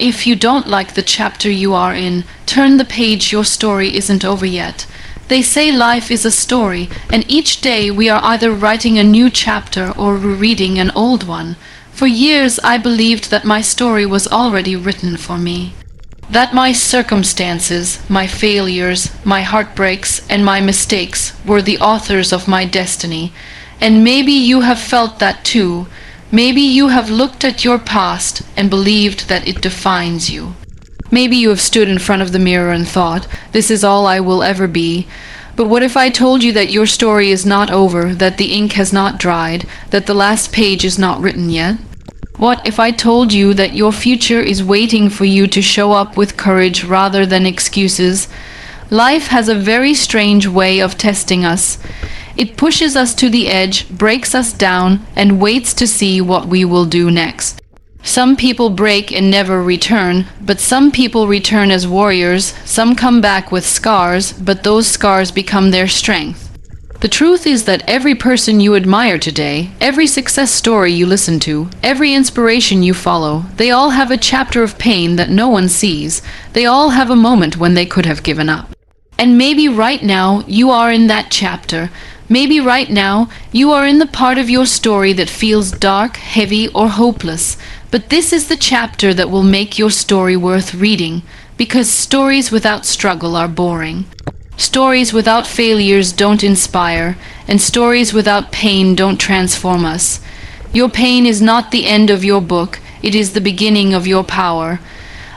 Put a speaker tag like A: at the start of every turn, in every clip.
A: If you don't like the chapter you are in, turn the page, your story isn't over yet. They say life is a story, and each day we are either writing a new chapter or rereading an old one. For years I believed that my story was already written for me. That my circumstances, my failures, my heartbreaks, and my mistakes were the authors of my destiny. And maybe you have felt that too. Maybe you have looked at your past and believed that it defines you. Maybe you have stood in front of the mirror and thought, this is all I will ever be. But what if I told you that your story is not over, that the ink has not dried, that the last page is not written yet? What if I told you that your future is waiting for you to show up with courage rather than excuses? Life has a very strange way of testing us. It pushes us to the edge, breaks us down, and waits to see what we will do next. Some people break and never return, but some people return as warriors. Some come back with scars, but those scars become their strength. The truth is that every person you admire today, every success story you listen to, every inspiration you follow, they all have a chapter of pain that no one sees. They all have a moment when they could have given up. And maybe right now you are in that chapter. Maybe right now you are in the part of your story that feels dark, heavy, or hopeless. But this is the chapter that will make your story worth reading, because stories without struggle are boring. Stories without failures don't inspire, and stories without pain don't transform us. Your pain is not the end of your book, it is the beginning of your power.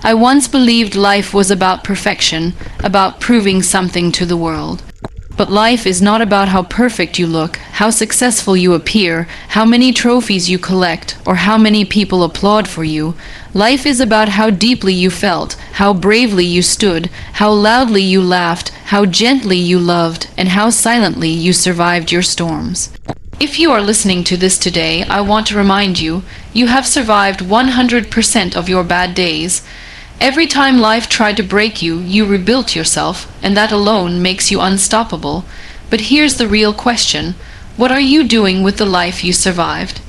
A: I once believed life was about perfection, about proving something to the world. But life is not about how perfect you look, how successful you appear, how many trophies you collect, or how many people applaud for you. Life is about how deeply you felt, how bravely you stood, how loudly you laughed, how gently you loved, and how silently you survived your storms. If you are listening to this today, I want to remind you, you have survived 100% of your bad days. Every time life tried to break you, you rebuilt yourself, and that alone makes you unstoppable. But here's the real question. What are you doing with the life you survived?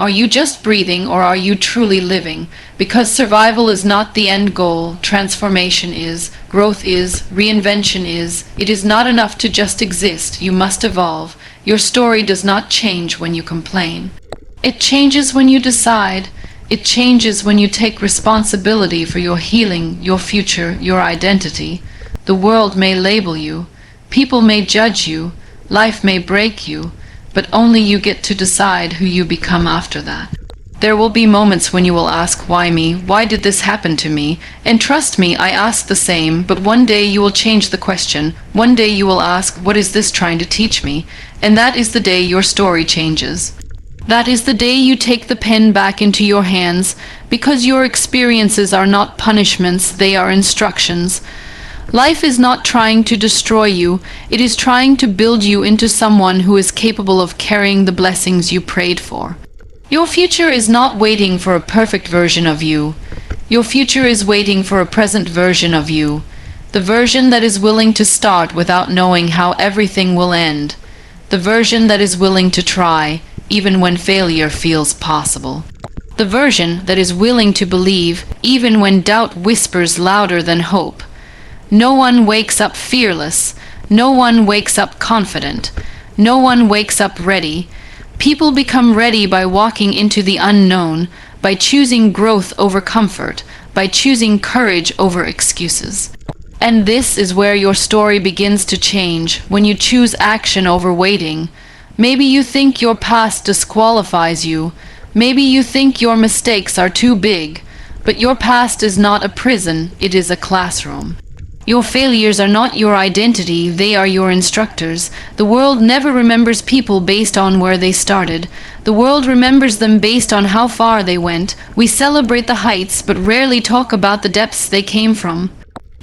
A: Are you just breathing, or are you truly living? Because survival is not the end goal, transformation is, growth is, reinvention is. It is not enough to just exist, you must evolve. Your story does not change when you complain. It changes when you decide. It changes when you take responsibility for your healing, your future, your identity. The world may label you, people may judge you, life may break you, but only you get to decide who you become after that. There will be moments when you will ask, why me? Why did this happen to me? And trust me, I ask the same, but one day you will change the question. One day you will ask, what is this trying to teach me? And that is the day your story changes. That is the day you take the pen back into your hands, because your experiences are not punishments, they are instructions. Life is not trying to destroy you, it is trying to build you into someone who is capable of carrying the blessings you prayed for. Your future is not waiting for a perfect version of you. Your future is waiting for a present version of you, the version that is willing to start without knowing how everything will end, the version that is willing to try, even when failure feels possible. The version that is willing to believe, even when doubt whispers louder than hope. No one wakes up fearless. No one wakes up confident. No one wakes up ready. People become ready by walking into the unknown, by choosing growth over comfort, by choosing courage over excuses. And this is where your story begins to change, when you choose action over waiting. Maybe you think your past disqualifies you. Maybe you think your mistakes are too big. But your past is not a prison, it is a classroom. Your failures are not your identity, they are your instructors. The world never remembers people based on where they started. The world remembers them based on how far they went. We celebrate the heights, but rarely talk about the depths they came from.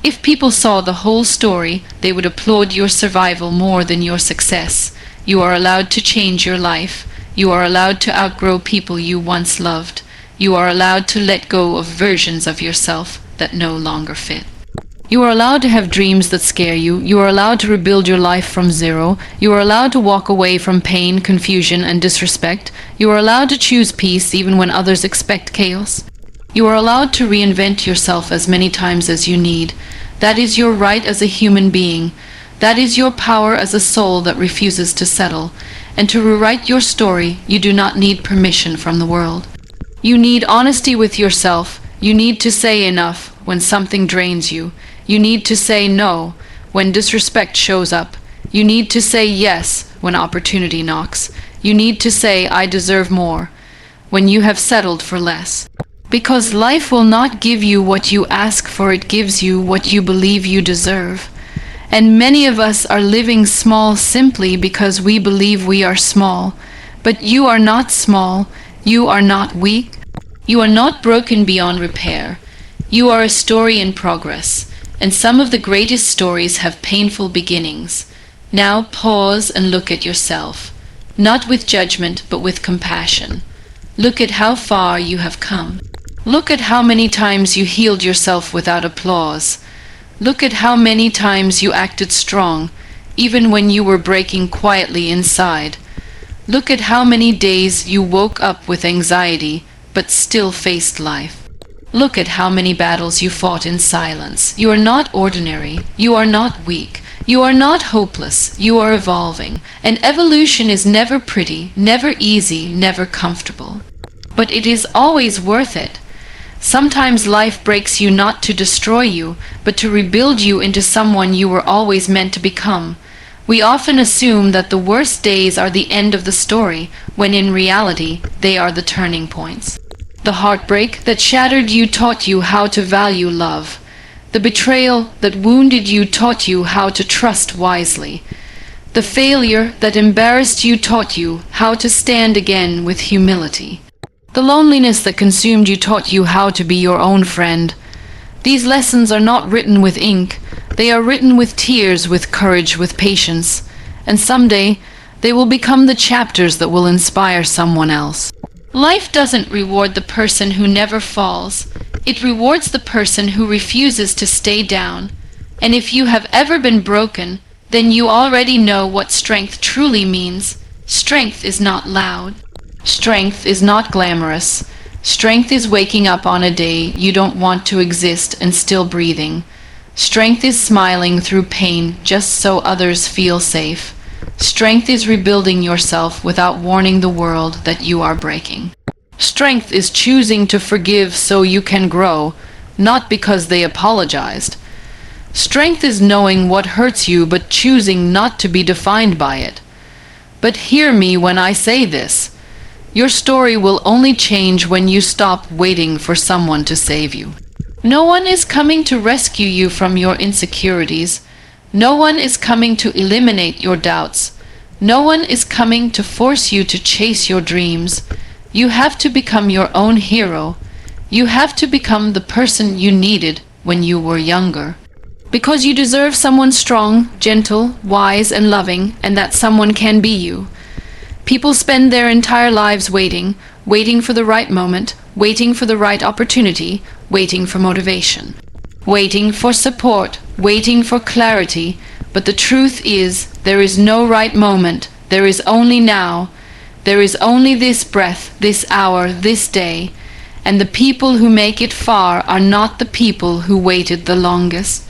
A: If people saw the whole story, they would applaud your survival more than your success. You are allowed to change your life. You are allowed to outgrow people you once loved. You are allowed to let go of versions of yourself that no longer fit. You are allowed to have dreams that scare you. You are allowed to rebuild your life from zero. You are allowed to walk away from pain, confusion, and disrespect. You are allowed to choose peace even when others expect chaos. You are allowed to reinvent yourself as many times as you need. That is your right as a human being. That is your power as a soul that refuses to settle. And to rewrite your story, you do not need permission from the world. You need honesty with yourself. You need to say enough when something drains you. You need to say no when disrespect shows up. You need to say yes when opportunity knocks. You need to say, I deserve more, when you have settled for less. Because life will not give you what you ask for, it gives you what you believe you deserve. And many of us are living small simply because we believe we are small. But you are not small. You are not weak. You are not broken beyond repair. You are a story in progress. And some of the greatest stories have painful beginnings. Now pause and look at yourself. Not with judgment, but with compassion. Look at how far you have come. Look at how many times you healed yourself without applause. Look at how many times you acted strong, even when you were breaking quietly inside. Look at how many days you woke up with anxiety, but still faced life. Look at how many battles you fought in silence. You are not ordinary. You are not weak. You are not hopeless. You are evolving. And evolution is never pretty, never easy, never comfortable. But it is always worth it. Sometimes life breaks you not to destroy you, but to rebuild you into someone you were always meant to become. We often assume that the worst days are the end of the story, when in reality, they are the turning points. The heartbreak that shattered you taught you how to value love. The betrayal that wounded you taught you how to trust wisely. The failure that embarrassed you taught you how to stand again with humility. The loneliness that consumed you taught you how to be your own friend. These lessons are not written with ink. They are written with tears, with courage, with patience. And someday, they will become the chapters that will inspire someone else. Life doesn't reward the person who never falls. It rewards the person who refuses to stay down. And if you have ever been broken, then you already know what strength truly means. Strength is not loud. Strength is not glamorous. Strength is waking up on a day you don't want to exist and still breathing. Strength is smiling through pain just so others feel safe. Strength is rebuilding yourself without warning the world that you are breaking. Strength is choosing to forgive so you can grow, not because they apologized. Strength is knowing what hurts you but choosing not to be defined by it. But hear me when I say this. Your story will only change when you stop waiting for someone to save you. No one is coming to rescue you from your insecurities. No one is coming to eliminate your doubts. No one is coming to force you to chase your dreams. You have to become your own hero. You have to become the person you needed when you were younger. Because you deserve someone strong, gentle, wise, and loving, and that someone can be you. People spend their entire lives waiting for the right moment, waiting for the right opportunity, waiting for motivation, waiting for support, waiting for clarity. But the truth is, there is no right moment. There is only now. There is only this breath, this hour, this day. And the people who make it far are not the people who waited the longest.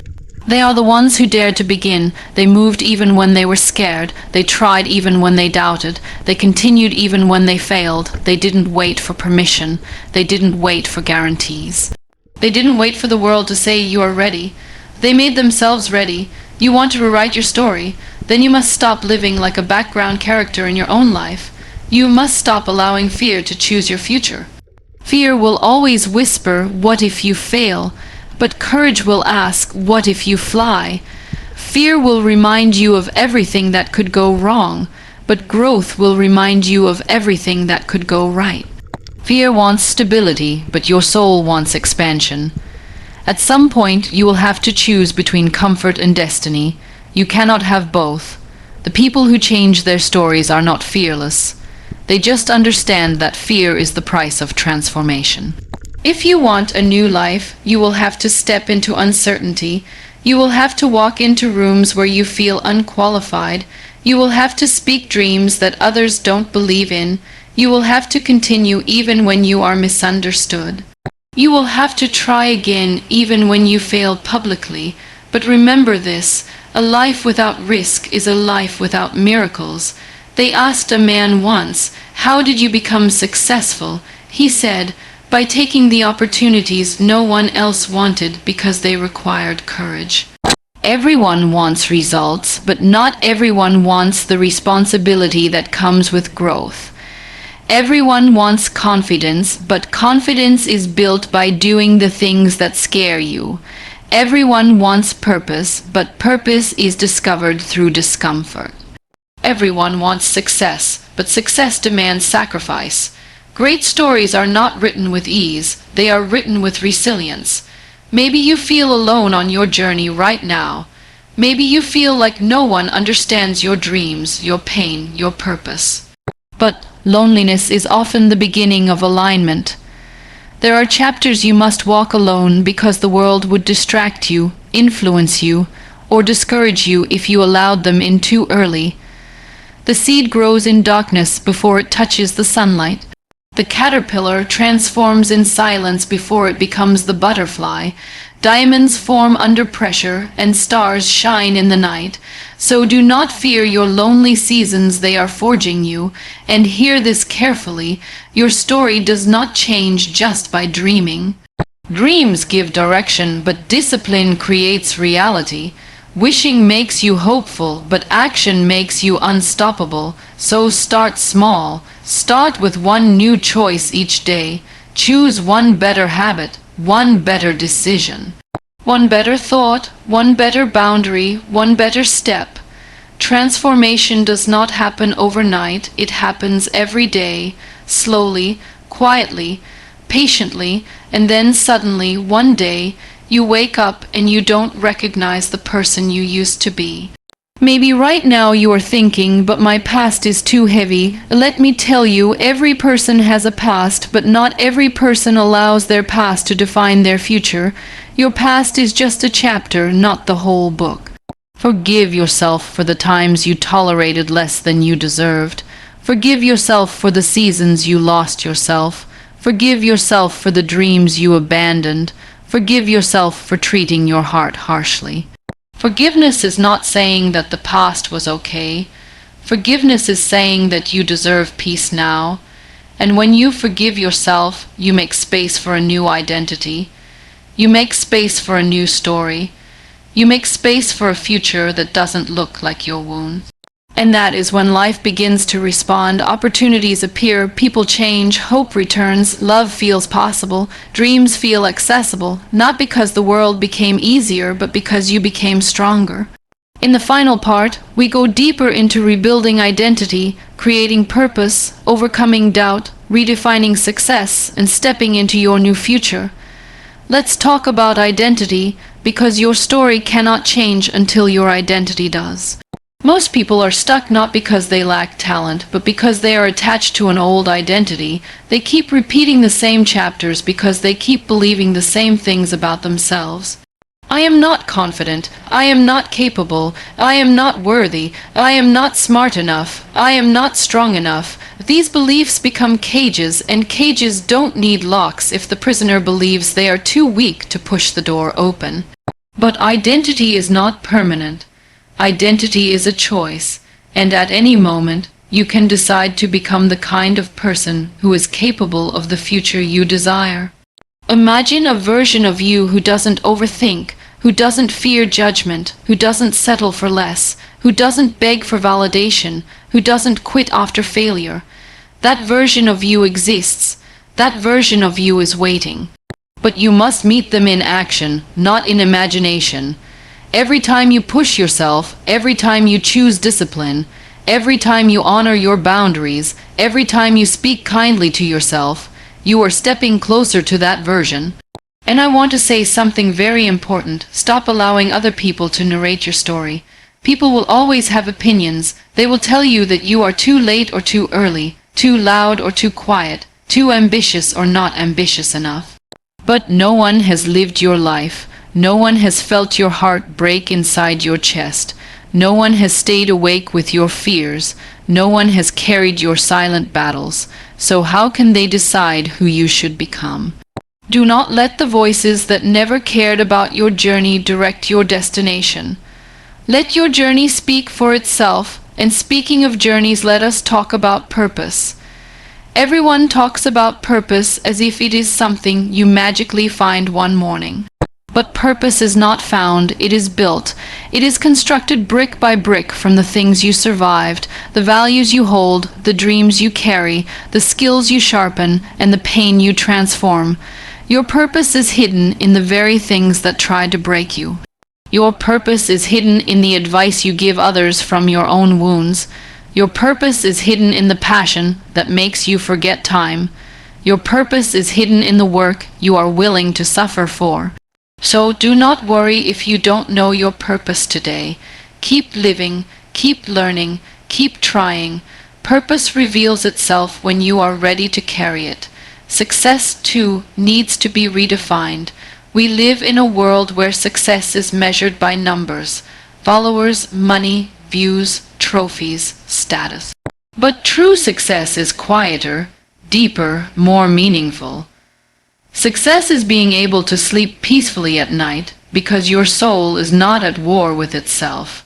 A: They are the ones who dared to begin. They moved even when they were scared. They tried even when they doubted. They continued even when they failed. They didn't wait for permission. They didn't wait for guarantees. They didn't wait for the world to say you are ready. They made themselves ready. You want to rewrite your story? Then you must stop living like a background character in your own life. You must stop allowing fear to choose your future. Fear will always whisper, "What if you fail?" But courage will ask, "What if you fly?" Fear will remind you of everything that could go wrong, but growth will remind you of everything that could go right. Fear wants stability, but your soul wants expansion. At some point, you will have to choose between comfort and destiny. You cannot have both. The people who change their stories are not fearless. They just understand that fear is the price of transformation. If you want a new life, you will have to step into uncertainty. You will have to walk into rooms where you feel unqualified. You will have to speak dreams that others don't believe in. You will have to continue even when you are misunderstood. You will have to try again even when you failed publicly, but remember this, a life without risk is a life without miracles. They asked a man once, "How did you become successful?" He said, "By taking the opportunities no one else wanted because they required courage." Everyone wants results, but not everyone wants the responsibility that comes with growth. Everyone wants confidence, but confidence is built by doing the things that scare you. Everyone wants purpose, but purpose is discovered through discomfort. Everyone wants success, but success demands sacrifice. Great stories are not written with ease, they are written with resilience. Maybe you feel alone on your journey right now. Maybe you feel like no one understands your dreams, your pain, your purpose. But loneliness is often the beginning of alignment. There are chapters you must walk alone because the world would distract you, influence you, or discourage you if you allowed them in too early. The seed grows in darkness before it touches the sunlight. The caterpillar transforms in silence before it becomes the butterfly. Diamonds form under pressure, and stars shine in the night. So do not fear your lonely seasons, they are forging you. And hear this carefully, your story does not change just by dreaming. Dreams give direction, but discipline creates reality. Wishing makes you hopeful, but action makes you unstoppable. So start small. Start with one new choice each day. Choose one better habit, one better decision. One better thought, one better boundary, one better step. Transformation does not happen overnight, it happens every day, slowly, quietly, patiently, and then suddenly, one day, you wake up and you don't recognize the person you used to be. Maybe right now you are thinking, but my past is too heavy. Let me tell you, every person has a past, but not every person allows their past to define their future. Your past is just a chapter, not the whole book. Forgive yourself for the times you tolerated less than you deserved. Forgive yourself for the seasons you lost yourself. Forgive yourself for the dreams you abandoned. Forgive yourself for treating your heart harshly. Forgiveness is not saying that the past was okay. Forgiveness is saying that you deserve peace now. And when you forgive yourself, you make space for a new identity. You make space for a new story. You make space for a future that doesn't look like your wound. And that is when life begins to respond, opportunities appear, people change, hope returns, love feels possible, dreams feel accessible, not because the world became easier, but because you became stronger. In the final part, we go deeper into rebuilding identity, creating purpose, overcoming doubt, redefining success, and stepping into your new future. Let's talk about identity, because your story cannot change until your identity does. Most people are stuck not because they lack talent, but because they are attached to an old identity. They keep repeating the same chapters because they keep believing the same things about themselves. I am not confident. I am not capable. I am not worthy. I am not smart enough. I am not strong enough. These beliefs become cages, and cages don't need locks if the prisoner believes they are too weak to push the door open. But identity is not permanent. Identity is a choice, and at any moment, you can decide to become the kind of person who is capable of the future you desire. Imagine a version of you who doesn't overthink, who doesn't fear judgment, who doesn't settle for less, who doesn't beg for validation, who doesn't quit after failure. That version of you exists. That version of you is waiting. But you must meet them in action, not in imagination. Every time you push yourself, every time you choose discipline, every time you honor your boundaries, every time you speak kindly to yourself, you are stepping closer to that version. And I want to say something very important. Stop allowing other people to narrate your story. People will always have opinions. They will tell you that you are too late or too early, too loud or too quiet, too ambitious or not ambitious enough. But no one has lived your life. No one has felt your heart break inside your chest. No one has stayed awake with your fears. No one has carried your silent battles. So how can they decide who you should become? Do not let the voices that never cared about your journey direct your destination. Let your journey speak for itself, and speaking of journeys, let us talk about purpose. Everyone talks about purpose as if it is something you magically find one morning. But purpose is not found, it is built. It is constructed brick by brick from the things you survived, the values you hold, the dreams you carry, the skills you sharpen, and the pain you transform. Your purpose is hidden in the very things that tried to break you. Your purpose is hidden in the advice you give others from your own wounds. Your purpose is hidden in the passion that makes you forget time. Your purpose is hidden in the work you are willing to suffer for. So do not worry if you don't know your purpose today. Keep living, keep learning, keep trying. Purpose reveals itself when you are ready to carry it. Success, too, needs to be redefined. We live in a world where success is measured by numbers, followers, money, views, trophies, status. But true success is quieter, deeper, more meaningful. Success is being able to sleep peacefully at night because your soul is not at war with itself.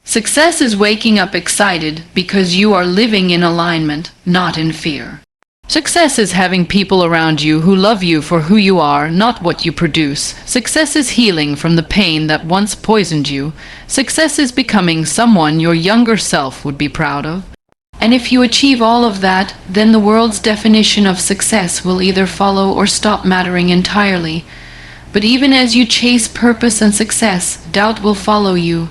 A: Success is waking up excited because you are living in alignment, not in fear. Success is having people around you who love you for who you are, not what you produce. Success is healing from the pain that once poisoned you. Success is becoming someone your younger self would be proud of. And if you achieve all of that, then the world's definition of success will either follow or stop mattering entirely. But even as you chase purpose and success, doubt will follow you.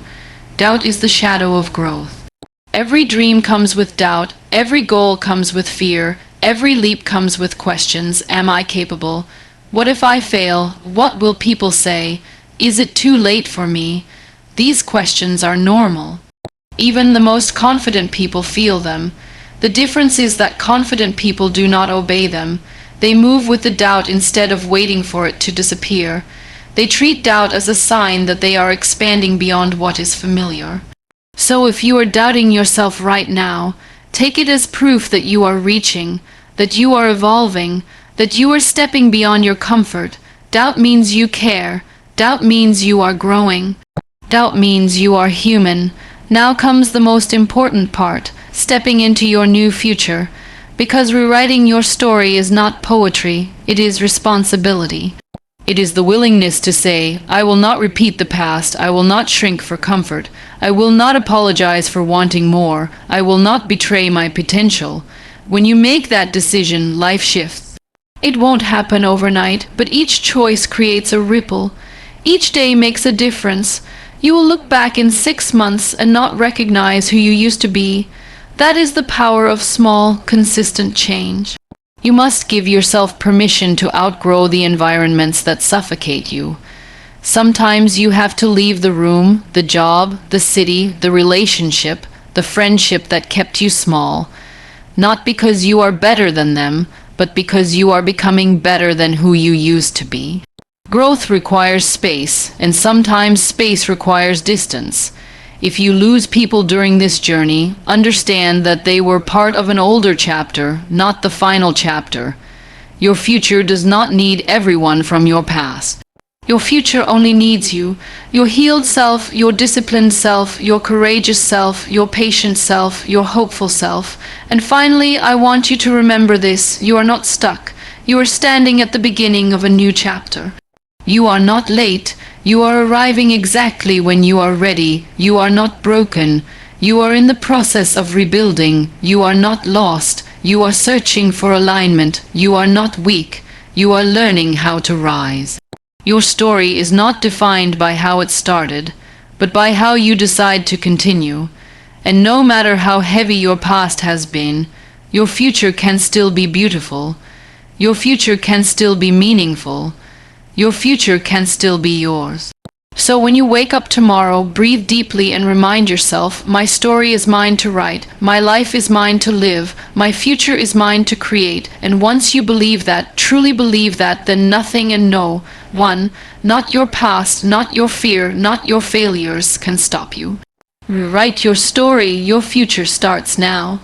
A: Doubt is the shadow of growth. Every dream comes with doubt, every goal comes with fear, every leap comes with questions. Am I capable? What if I fail? What will people say? Is it too late for me? These questions are normal. Even the most confident people feel them. The difference is that confident people do not obey them. They move with the doubt instead of waiting for it to disappear. They treat doubt as a sign that they are expanding beyond what is familiar. So if you are doubting yourself right now, take it as proof that you are reaching, that you are evolving, that you are stepping beyond your comfort. Doubt means you care. Doubt means you are growing. Doubt means you are human. Now comes the most important part, stepping into your new future. Because rewriting your story is not poetry, it is responsibility. It is the willingness to say, I will not repeat the past, I will not shrink for comfort, I will not apologize for wanting more, I will not betray my potential. When you make that decision, life shifts. It won't happen overnight, but each choice creates a ripple. Each day makes a difference. You will look back in 6 months and not recognize who you used to be. That is the power of small, consistent change. You must give yourself permission to outgrow the environments that suffocate you. Sometimes you have to leave the room, the job, the city, the relationship, the friendship that kept you small. Not because you are better than them, but because you are becoming better than who you used to be. Growth requires space, and sometimes space requires distance. If you lose people during this journey, understand that they were part of an older chapter, not the final chapter. Your future does not need everyone from your past. Your future only needs you, your healed self, your disciplined self, your courageous self, your patient self, your hopeful self. And finally, I want you to remember this: you are not stuck. You are standing at the beginning of a new chapter. You are not late. You are arriving exactly when you are ready. You are not broken. You are in the process of rebuilding. You are not lost. You are searching for alignment. You are not weak. You are learning how to rise. Your story is not defined by how it started, but by how you decide to continue. And no matter how heavy your past has been, your future can still be beautiful. Your future can still be meaningful. Your future can still be yours. So when you wake up tomorrow, breathe deeply and remind yourself, my story is mine to write, my life is mine to live, my future is mine to create. And once you believe that, truly believe that, then nothing and no one, not your past, not your fear, not your failures, can stop you. Rewrite your story, your future starts now.